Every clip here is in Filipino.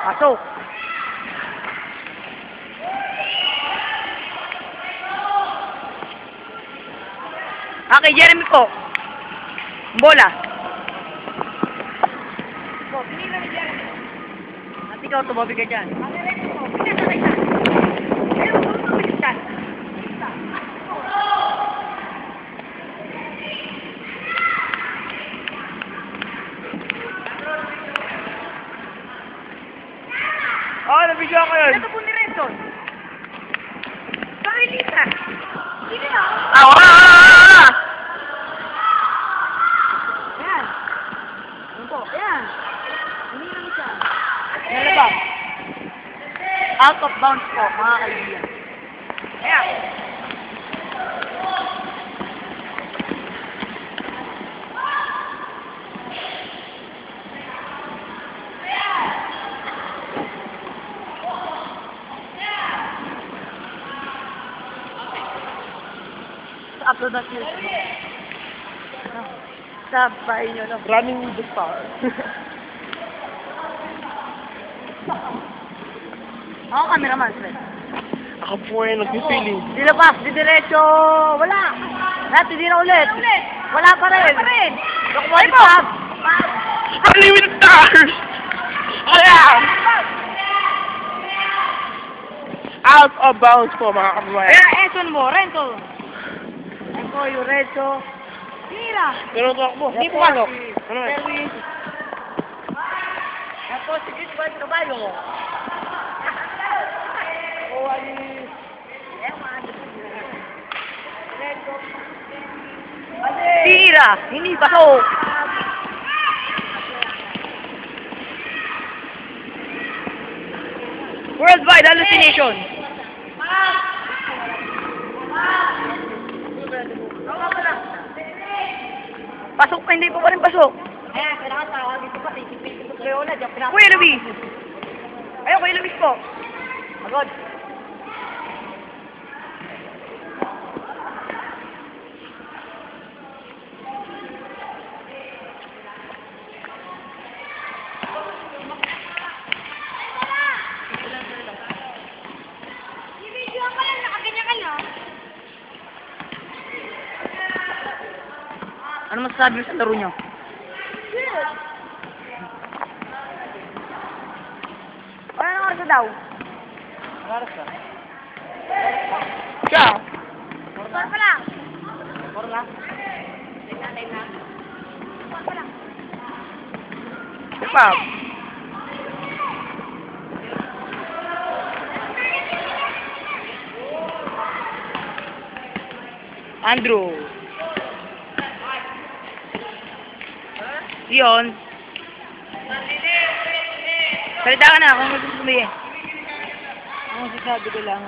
Pasok. Okay, Jeremy po. Bola. Po, pinila ni Jeremy. At ikaw, tumabi ka dyan. Nabigyan ko yun. Ito po ni Renton. Bakit Lisa? Hindi na. Awa! Ayan. Ano po? Ayan. Hindi lang siya. Nalabas. Out of bounds po, mga kaibigan. Ayan. Upload natin sa bahay nyo, no? Running with the stars. Ako, cameraman, Fred. Ako po ay nag-feeling. Di labas, di diretso. Wala. Lahat, hindi na ulit. Wala pa rin. Wala pa rin. Ay po! Running with the stars! Ayan! Out of bounds po, mga kababayan. Kaya, Eson mo, Rento. Rento, yung Rento. Tira. Pero takbo, hindi po pasok. Ano eh? Service. Yan po, si Chris White Caballo. Oh, Ali. Tira. Hindi pasok. Worldwide hallucination. Pasok pa, hindi pa rin pasok. Ayan, kailangan tawag dito pa. Tisipin ko kayo na. Kuya Luis. Ayun, Kuya Luis po. Agad. Ibigyan ka lang, nakaganyan ka na. Ano masasabi mo sa laro nyo? Good. Anong oras na daw? Anong oras na? Siya? 4 pa lang. 4 lang? Time na. 4 pa lang. Sipa. Andrew. Yun. Salita ka na kung gusto mo sabihin. Ang sasabi ko lang.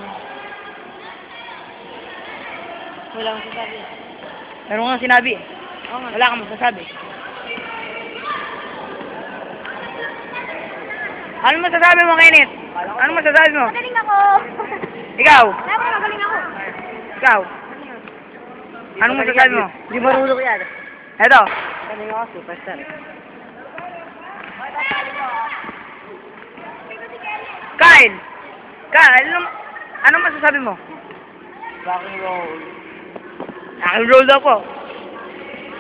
Wala akong sasabi. Meron kang sinabi. Wala kang masasabi. Ano masasabi mo, Kenneth? Ano masasabi mo? Magaling ako. Ikaw? Magaling ako. Ikaw? Anong masasabi mo? Hindi marunong ko yan. Eto. Magaling ako, superstar. Kyle! Kyle, anong masasabi mo? Rock and roll. Rock and roll daw po.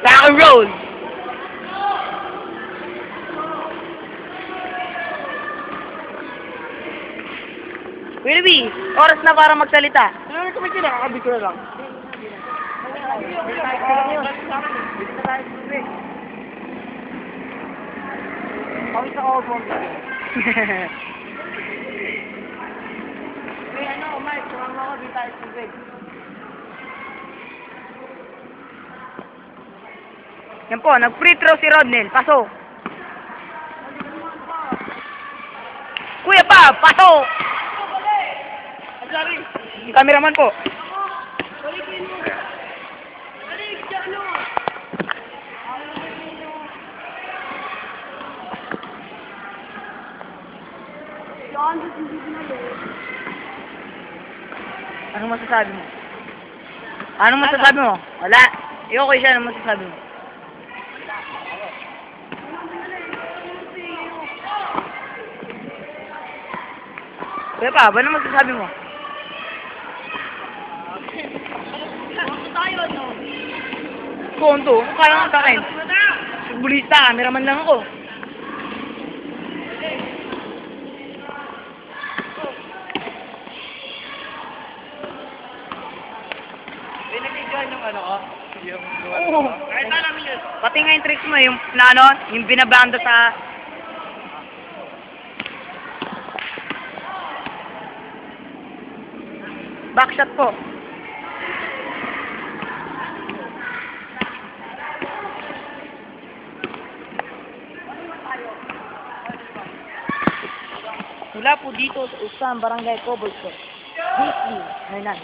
Rock and roll! Wilby, oras na para magsalita. Ano kami sila? Kakabit ko na lang. Kami sa obong. Ano, Mike, turang ako, di tayo tubig. Yan po, nag-free throw si Rodnel. Pasok. Kuya pa, pasok! Yung cameraman po. Balikin mo. Balik, ano? Anong masasabi mo? Anong masasabi mo? Wala. Ikaw kayo siya, anong masasabi mo? Kaya pa, ba naman masasabi mo? Tayo, no? Konto, kaya nga sa akin. Bulista, cameraman lang ako. Pinag-enjoy yung ano ko? Yung... Oo. Kahit na namin yun. Pati nga yung tricks mo, yung na ano, yung binabanda sa... Backshot po. Mula po dito sa Usam, Barangay Cobblestone. Weekly, Hernan.